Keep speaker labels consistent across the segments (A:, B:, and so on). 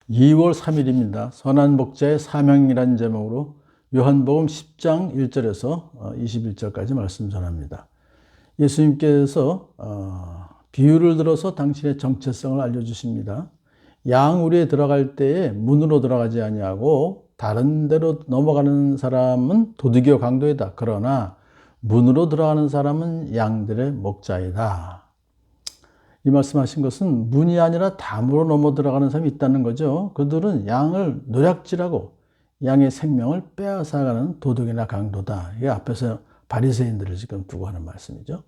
A: 2월 3일입니다. 선한 목자의 사명이라는 제목으로 요한복음 10장 1절에서 21절까지 말씀 전합니다. 예수님께서 비유를 들어서 당신의 정체성을 알려주십니다. 양 우리에 들어갈 때에 문으로 들어가지 아니하고 다른 데로 넘어가는 사람은 도둑이요 강도이다. 그러나 문으로 들어가는 사람은 양들의 목자이다. 이 말씀하신 것은 문이 아니라 담으로 넘어 들어가는 사람이 있다는 거죠. 그들은 양을 노략질하고 양의 생명을 빼앗아가는 도둑이나 강도다. 이게 앞에서 바리새인들을 지금 두고 하는 말씀이죠.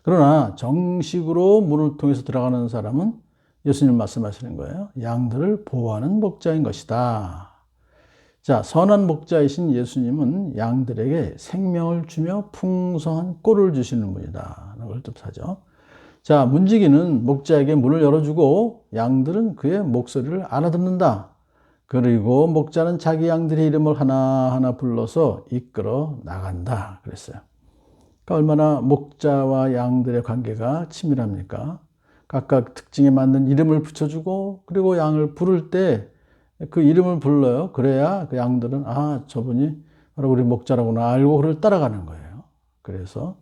A: 그러나 정식으로 문을 통해서 들어가는 사람은 예수님 말씀하시는 거예요. 양들을 보호하는 목자인 것이다. 자, 선한 목자이신 예수님은 양들에게 생명을 주며 풍성한 꼴을 주시는 분이다. 라는 걸 뜻하죠. 자, 문지기는 목자에게 문을 열어주고 양들은 그의 목소리를 알아듣는다. 그리고 목자는 자기 양들의 이름을 하나하나 불러서 이끌어 나간다. 그랬어요. 그러니까 얼마나 목자와 양들의 관계가 친밀합니까? 각각 특징에 맞는 이름을 붙여주고 그리고 양을 부를 때 그 이름을 불러요. 그래야 그 양들은 저분이 바로 우리 목자라구나 알고 그를 따라가는 거예요. 그래서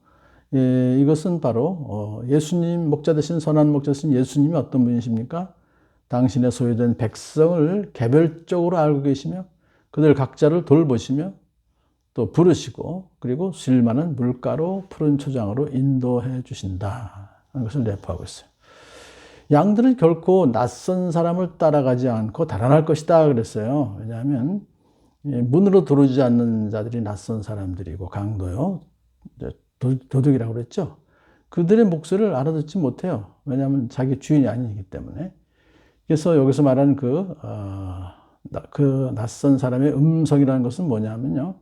A: 이것은 바로 예수님 목자 되신 선한 목자 되신 예수님이 어떤 분이십니까? 당신의 소유된 백성을 개별적으로 알고 계시며 그들 각자를 돌보시며 또 부르시고 그리고 쉴만한 물가로 푸른 초장으로 인도해 주신다 하는 것을 내포하고 있어요. 양들은 결코 낯선 사람을 따라가지 않고 달아날 것이다 그랬어요. 왜냐하면 문으로 들어오지 않는 자들이 낯선 사람들이고 강도요. 도둑이라고 그랬죠. 그들의 목소리를 알아듣지 못해요. 왜냐하면 자기 주인이 아니기 때문에. 그래서 여기서 말하는 그 낯선 사람의 음성이라는 것은 뭐냐면요.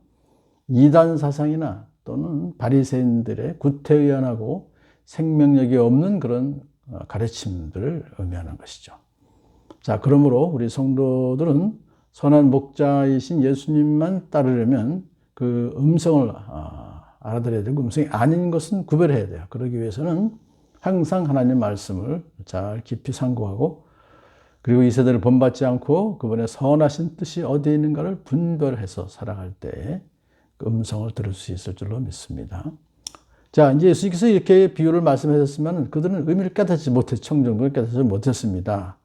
A: 이단 사상이나 또는 바리새인들의 구태의연하고 생명력이 없는 그런 가르침들을 의미하는 것이죠. 자, 그러므로 우리 성도들은 선한 목자이신 예수님만 따르려면 그 음성을 알아들어야 되고 음성이 아닌 것은 구별해야 돼요. 그러기 위해서는 항상 하나님 말씀을 잘 깊이 상고하고 그리고 이 세대를 본받지 않고 그분의 선하신 뜻이 어디에 있는가를 분별해서 살아갈 때에 그 음성을 들을 수 있을 줄로 믿습니다. 자, 이제 예수님께서 이렇게 비유를 말씀하셨으면 그들은 의미를 깨닫지 못했죠. 청정도를 깨닫지 못했습니다.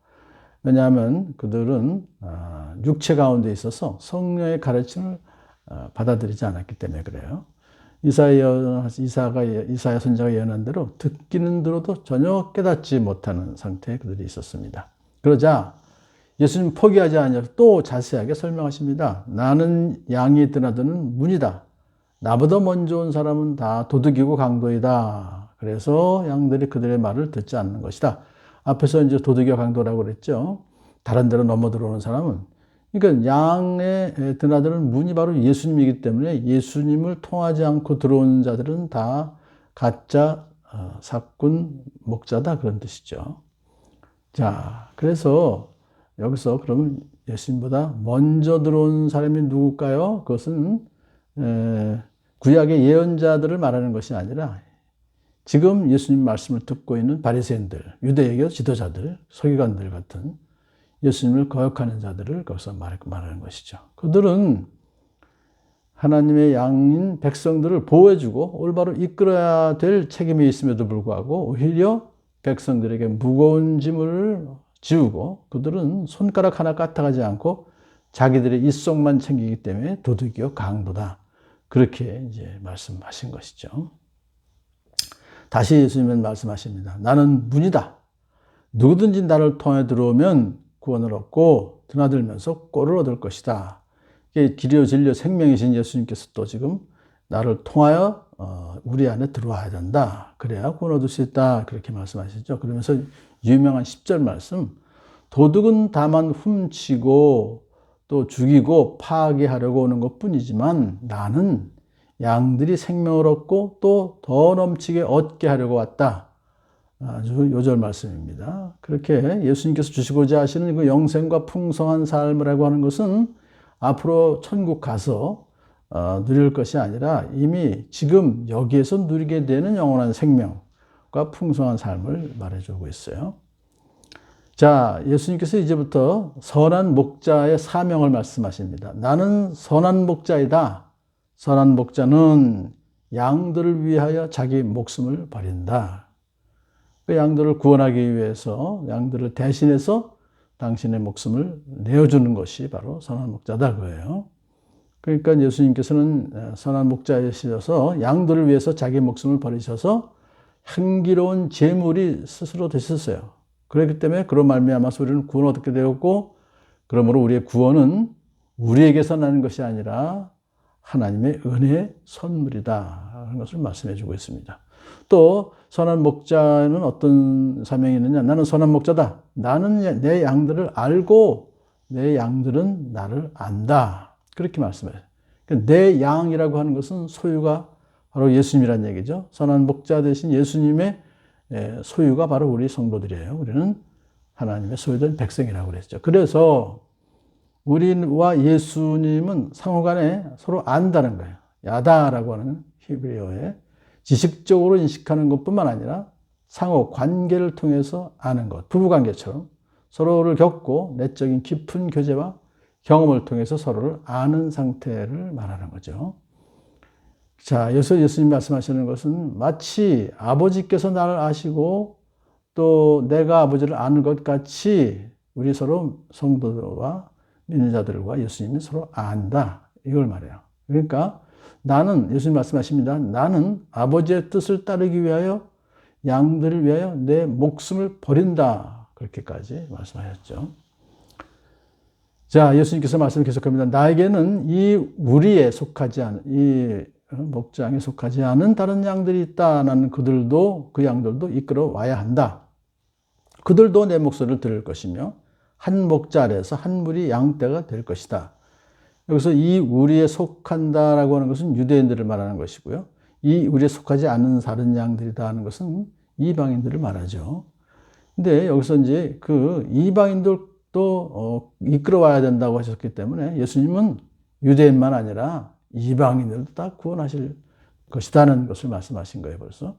A: 왜냐하면 그들은 육체 가운데 있어서 성령의 가르침을 받아들이지 않았기 때문에 그래요. 이사야 선지자가 예언한 대로 듣기는 들어도 전혀 깨닫지 못하는 상태에 그들이 있었습니다. 그러자 예수님 포기하지 않으셔서 또 자세하게 설명하십니다. 나는 양이 드나드는 문이다. 나보다 먼저 온 사람은 다 도둑이고 강도이다. 그래서 양들이 그들의 말을 듣지 않는 것이다. 앞에서 이제 도둑이와 강도라고 그랬죠. 다른 데로 넘어 들어오는 사람은 그러니까 양에 드나드는 문이 바로 예수님이기 때문에 예수님을 통하지 않고 들어온 자들은 다 가짜 사꾼 목자다 그런 뜻이죠. 자, 그래서 여기서 그러면 예수님보다 먼저 들어온 사람이 누굴까요? 그것은 구약의 예언자들을 말하는 것이 아니라 지금 예수님 말씀을 듣고 있는 바리새인들, 유대교 지도자들, 서기관들 같은 예수님을 거역하는 자들을 거기서 말하는 것이죠. 그들은 하나님의 양인 백성들을 보호해주고 올바로 이끌어야 될 책임이 있음에도 불구하고 오히려 백성들에게 무거운 짐을 지우고 그들은 손가락 하나 까딱하지 않고 자기들의 입속만 챙기기 때문에 도둑이요 강도다. 그렇게 이제 말씀하신 것이죠. 다시 예수님은 말씀하십니다. 나는 문이다. 누구든지 나를 통해 들어오면 구원을 얻고 드나들면서 꼴을 얻을 것이다. 이게 길이요 진리요 생명이신 예수님께서 또 지금 나를 통하여 우리 안에 들어와야 된다. 그래야 구원 얻을 수 있다. 그렇게 말씀하시죠. 그러면서 유명한 10절 말씀. 도둑은 다만 훔치고 또 죽이고 파괴하려고 오는 것뿐이지만 나는 양들이 생명을 얻고 또 더 넘치게 얻게 하려고 왔다. 아주 요절 말씀입니다. 그렇게 예수님께서 주시고자 하시는 그 영생과 풍성한 삶이라고 하는 것은 앞으로 천국 가서 누릴 것이 아니라 이미 지금 여기에서 누리게 되는 영원한 생명과 풍성한 삶을 말해주고 있어요. 자, 예수님께서 이제부터 선한 목자의 사명을 말씀하십니다. 나는 선한 목자이다. 선한 목자는 양들을 위하여 자기 목숨을 버린다. 그 양들을 구원하기 위해서 양들을 대신해서 당신의 목숨을 내어주는 것이 바로 선한 목자다 그거예요. 그러니까 예수님께서는 선한 목자이셔서 양들을 위해서 자기 목숨을 버리셔서 향기로운 제물이 스스로 되셨어요. 그렇기 때문에 그런 말미암아서 우리는 구원을 얻게 되었고, 그러므로 우리의 구원은 우리에게서 나는 것이 아니라 하나님의 은혜의 선물이다 하는 것을 말씀해 주고 있습니다. 또 선한 목자는 어떤 사명이 있느냐? 나는 선한 목자다. 나는 내 양들을 알고 내 양들은 나를 안다. 그렇게 말씀해요. 내 양이라고 하는 것은 소유가 바로 예수님이라는 얘기죠. 선한 목자 대신 예수님의 소유가 바로 우리 성도들이에요. 우리는 하나님의 소유된 백성이라고 그랬죠. 그래서 우리와 예수님은 상호간에 서로 안다는 거예요. 야다라고 하는 히브리어에 지식적으로 인식하는 것뿐만 아니라 상호 관계를 통해서 아는 것, 부부관계처럼 서로를 겪고 내적인 깊은 교제와 경험을 통해서 서로를 아는 상태를 말하는 거죠. 자, 여기서 예수님 말씀하시는 것은 마치 아버지께서 나를 아시고 또 내가 아버지를 아는 것 같이 우리 서로 성도와 믿는 자들과 예수님이 서로 안다. 이걸 말해요. 그러니까 나는, 예수님 말씀하십니다. 나는 아버지의 뜻을 따르기 위하여 양들을 위하여 내 목숨을 버린다. 그렇게까지 말씀하셨죠. 자, 예수님께서 말씀을 계속합니다. 나에게는 이 우리에 속하지 않은, 이 목장에 속하지 않은 다른 양들이 있다. 나는 그들도, 그 양들도 이끌어 와야 한다. 그들도 내 목소리를 들을 것이며 한 목자 아래에서 한 무리 양떼가 될 것이다. 여기서 이 우리에 속한다라고 하는 것은 유대인들을 말하는 것이고요. 이 우리에 속하지 않은 다른 양들이다 하는 것은 이방인들을 말하죠. 근데 여기서 이제 그 이방인들도 이끌어와야 된다고 하셨기 때문에 예수님은 유대인만 아니라 이방인들도 다 구원하실 것이다는 것을 말씀하신 거예요, 벌써.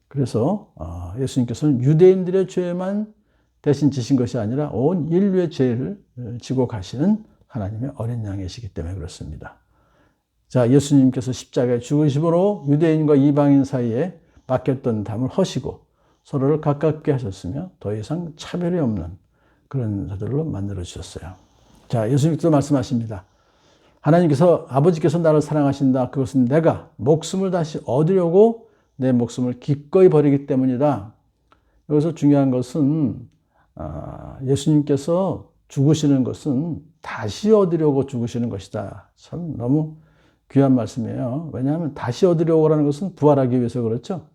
A: 그래서 예수님께서는 유대인들의 죄만 대신 지신 것이 아니라 온 인류의 죄를 지고 가시는 하나님의 어린 양이시기 때문에 그렇습니다. 자, 예수님께서 십자가에 죽으심으로 유대인과 이방인 사이에 막혔던 담을 허시고 서로를 가깝게 하셨으며 더 이상 차별이 없는 그런 자들로 만들어 주셨어요. 자, 예수님께서 말씀하십니다. 하나님께서, 아버지께서 나를 사랑하신다. 그것은 내가 목숨을 다시 얻으려고 내 목숨을 기꺼이 버리기 때문이다. 여기서 중요한 것은 예수님께서 죽으시는 것은 다시 얻으려고 죽으시는 것이다. 참 너무 귀한 말씀이에요. 왜냐하면 다시 얻으려고 하는 것은 부활하기 위해서 그렇죠.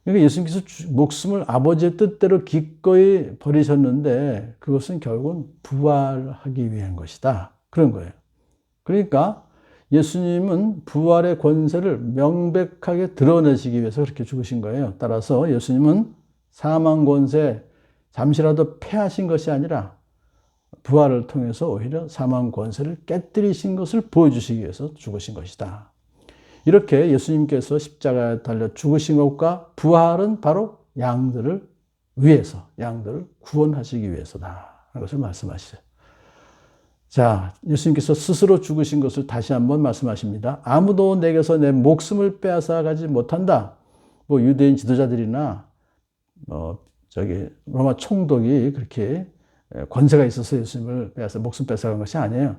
A: 그러니까 예수님께서 목숨을 아버지의 뜻대로 기꺼이 버리셨는데 그것은 결국은 부활하기 위한 것이다. 그런 거예요. 그러니까 예수님은 부활의 권세를 명백하게 드러내시기 위해서 그렇게 죽으신 거예요. 따라서 예수님은 사망 권세 잠시라도 패하신 것이 아니라 부활을 통해서 오히려 사망 권세를 깨뜨리신 것을 보여주시기 위해서 죽으신 것이다. 이렇게 예수님께서 십자가에 달려 죽으신 것과 부활은 바로 양들을 위해서, 양들을 구원하시기 위해서다 하는 것을 말씀하시죠. 자, 예수님께서 스스로 죽으신 것을 다시 한번 말씀하십니다. 아무도 내게서 내 목숨을 빼앗아 가지 못한다. 뭐 유대인 지도자들이나 로마 총독이 그렇게 권세가 있어서 예수님을 빼앗아 목숨 뺏어간 것이 아니에요.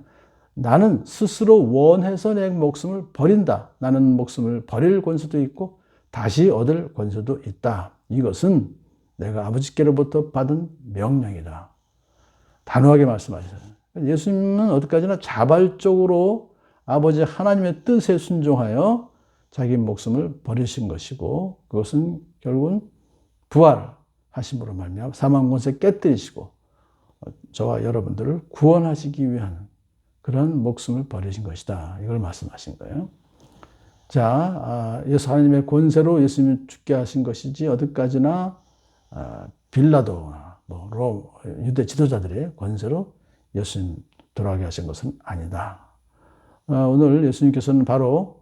A: 나는 스스로 원해서 내 목숨을 버린다. 나는 목숨을 버릴 권세도 있고 다시 얻을 권세도 있다. 이것은 내가 아버지께로부터 받은 명령이다. 단호하게 말씀하셨어요. 예수님은 어디까지나 자발적으로 아버지 하나님의 뜻에 순종하여 자기 목숨을 버리신 것이고 그것은 결국은 부활하심으로 말미암아 사망 권세 깨뜨리시고 저와 여러분들을 구원하시기 위한 그런 목숨을 버리신 것이다. 이걸 말씀하신 거예요. 자, 예수 하나님의 권세로 예수님을 죽게 하신 것이지 어디까지나 빌라도나 유대 지도자들의 권세로 예수님 돌아가게 하신 것은 아니다. 오늘 예수님께서는 바로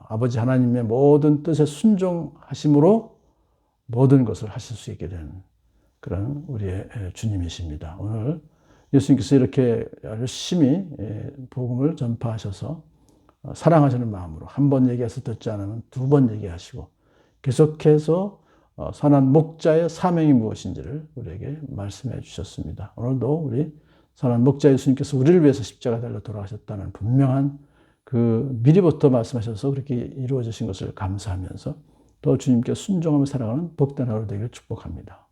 A: 아버지 하나님의 모든 뜻에 순종하심으로 모든 것을 하실 수 있게 된 그런 우리의 주님이십니다. 오늘 예수님께서 이렇게 열심히 복음을 전파하셔서 사랑하시는 마음으로 한 번 얘기해서 듣지 않으면 두 번 얘기하시고 계속해서 선한 목자의 사명이 무엇인지를 우리에게 말씀해 주셨습니다. 오늘도 우리 선한 목자 예수님께서 우리를 위해서 십자가 달려 돌아가셨다는 분명한 그 미리부터 말씀하셔서 그렇게 이루어지신 것을 감사하면서 또 주님께 순종하며 살아가는 복된 하루 되기를 축복합니다.